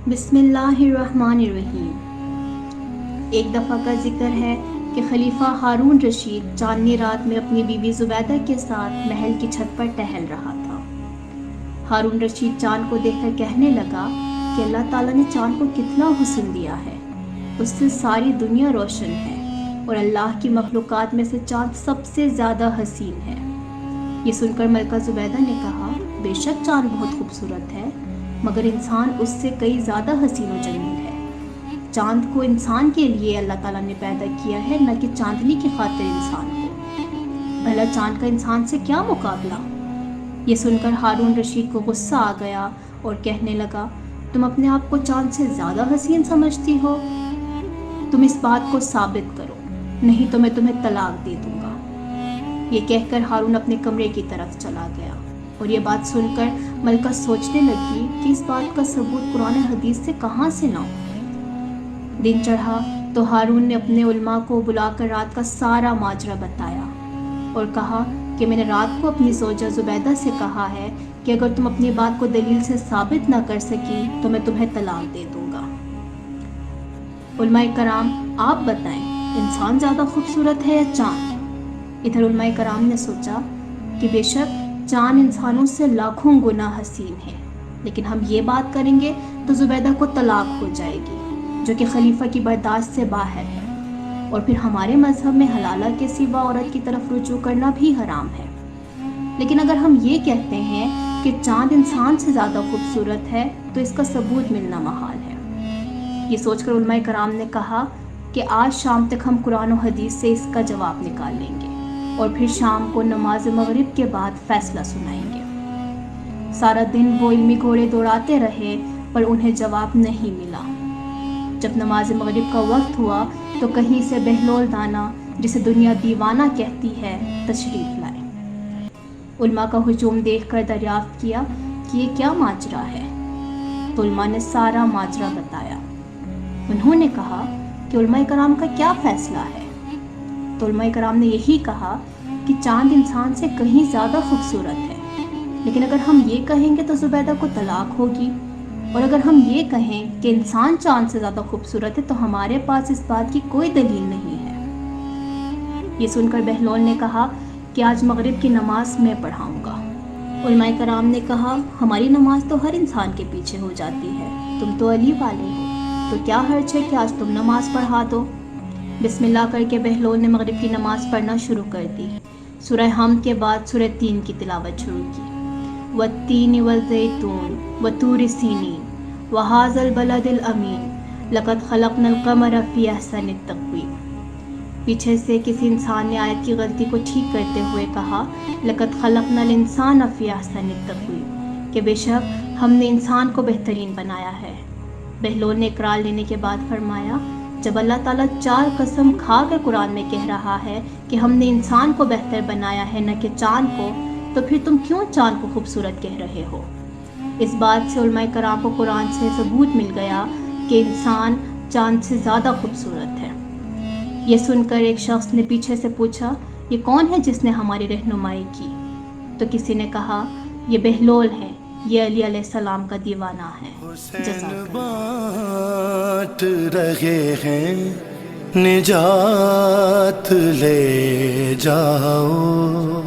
بسم اللہ الرحمن الرحیم۔ ایک دفعہ کا ذکر ہے کہ خلیفہ ہارون رشید چاندنی رات میں اپنی بیوی زبیدہ کے ساتھ محل کی چھت پر ٹہل رہا تھا۔ ہارون رشید چاند کو دیکھ کر کہنے لگا کہ اللہ تعالیٰ نے چاند کو کتنا حسن دیا ہے، اس سے ساری دنیا روشن ہے اور اللہ کی مخلوقات میں سے چاند سب سے زیادہ حسین ہے۔ یہ سن کر ملکہ زبیدہ نے کہا، بے شک چاند بہت خوبصورت ہے، مگر انسان اس سے کئی زیادہ حسین و جمیل ہے۔ چاند کو انسان کے لیے اللہ تعالیٰ نے پیدا کیا ہے، نہ کہ چاندنی کی خاطر انسان کو۔ بھلا چاند کا انسان سے کیا مقابلہ؟ یہ سن کر ہارون رشید کو غصہ آ گیا اور کہنے لگا، تم اپنے آپ کو چاند سے زیادہ حسین سمجھتی ہو؟ تم اس بات کو ثابت کرو، نہیں تو میں تمہیں طلاق دے دوں گا۔ یہ کہہ کر ہارون اپنے کمرے کی طرف چلا گیا، اور یہ بات سن کر ملکہ سوچنے لگی کہ اس بات کا ثبوت قرآن حدیث سے کہاں سے نہ ہو۔ دن چڑھا تو ہارون نے اپنے علماء کو بلا کر رات کا سارا ماجرا بتایا اور کہا کہ میں نے رات کو اپنی زوجہ زبیدہ سے کہا ہے کہ اگر تم اپنی بات کو دلیل سے ثابت نہ کر سکی تو میں تمہیں طلاق دے دوں گا۔ علماء کرام، آپ بتائیں، انسان زیادہ خوبصورت ہے یا چاند؟ ادھر علماء کرام نے سوچا کہ بے شک چاند انسانوں سے لاکھوں گنا حسین ہے، لیکن ہم یہ بات کریں گے تو زبیدہ کو طلاق ہو جائے گی، جو کہ خلیفہ کی برداشت سے باہر ہے، اور پھر ہمارے مذہب میں حلالہ کے سوا عورت کی طرف رجوع کرنا بھی حرام ہے۔ لیکن اگر ہم یہ کہتے ہیں کہ چاند انسان سے زیادہ خوبصورت ہے تو اس کا ثبوت ملنا محال ہے۔ یہ سوچ کر علماء کرام نے کہا کہ آج شام تک ہم قرآن و حدیث سے اس کا جواب نکال لیں گے اور پھر شام کو نماز مغرب کے بعد فیصلہ سنائیں گے۔ سارا دن وہ علمی گھوڑے دوڑاتے رہے پر انہیں جواب نہیں ملا۔ جب نماز مغرب کا وقت ہوا تو کہیں سے بہلول دانا، جسے دنیا دیوانہ کہتی ہے، تشریف لائے۔ علماء کا ہجوم دیکھ کر دریافت کیا کہ یہ کیا ماجرا ہے، تو علماء نے سارا ماجرا بتایا۔ انہوں نے کہا کہ علماء کرام کا کیا فیصلہ ہے؟ تو علماء کرام نے یہی کہا کہ چاند انسان سے کہیں زیادہ خوبصورت ہے، لیکن اگر ہم یہ کہیں گے تو زبیدہ کو طلاق ہوگی، اور اگر ہم یہ کہیں کہ انسان چاند سے زیادہ خوبصورت ہے تو ہمارے پاس اس بات کی کوئی دلیل نہیں ہے۔ یہ سن کر بہلول نے کہا کہ آج مغرب کی نماز میں پڑھاؤں گا۔ علماء کرام نے کہا، ہماری نماز تو ہر انسان کے پیچھے ہو جاتی ہے، تم تو علی والے ہو، تو کیا حرج ہے کہ آج تم نماز پڑھا دو۔ بسم اللہ کر کے بہلول نے مغرب کی نماز پڑھنا شروع کر دی۔ سورہ حمد کے بعد سورہ تین کی تلاوت شروع کی۔ والتین والزیتون وطور سینین وہذا البلد الامین لقد خلقنا القمر فی احسن تقویم۔ پیچھے سے کسی انسان نے آیت کی غلطی کو ٹھیک کرتے ہوئے کہا، لقد خلقنا الانسان فی احسن تقویم، کہ بے شک ہم نے انسان کو بہترین بنایا ہے۔ بہلول نے اقرار لینے کے بعد فرمایا، جب اللہ تعالیٰ چار قسم کھا کر قرآن میں کہہ رہا ہے کہ ہم نے انسان کو بہتر بنایا ہے نہ کہ چاند کو، تو پھر تم کیوں چاند کو خوبصورت کہہ رہے ہو؟ اس بات سے علماء کرام کو قرآن سے ثبوت مل گیا کہ انسان چاند سے زیادہ خوبصورت ہے۔ یہ سن کر ایک شخص نے پیچھے سے پوچھا، یہ کون ہے جس نے ہماری رہنمائی کی؟ تو کسی نے کہا، یہ بہلول ہے، یہ علی علیہ السلام کا دیوانہ ہے۔ جزاک بانٹ رہے ہیں، نجات لے جاؤ۔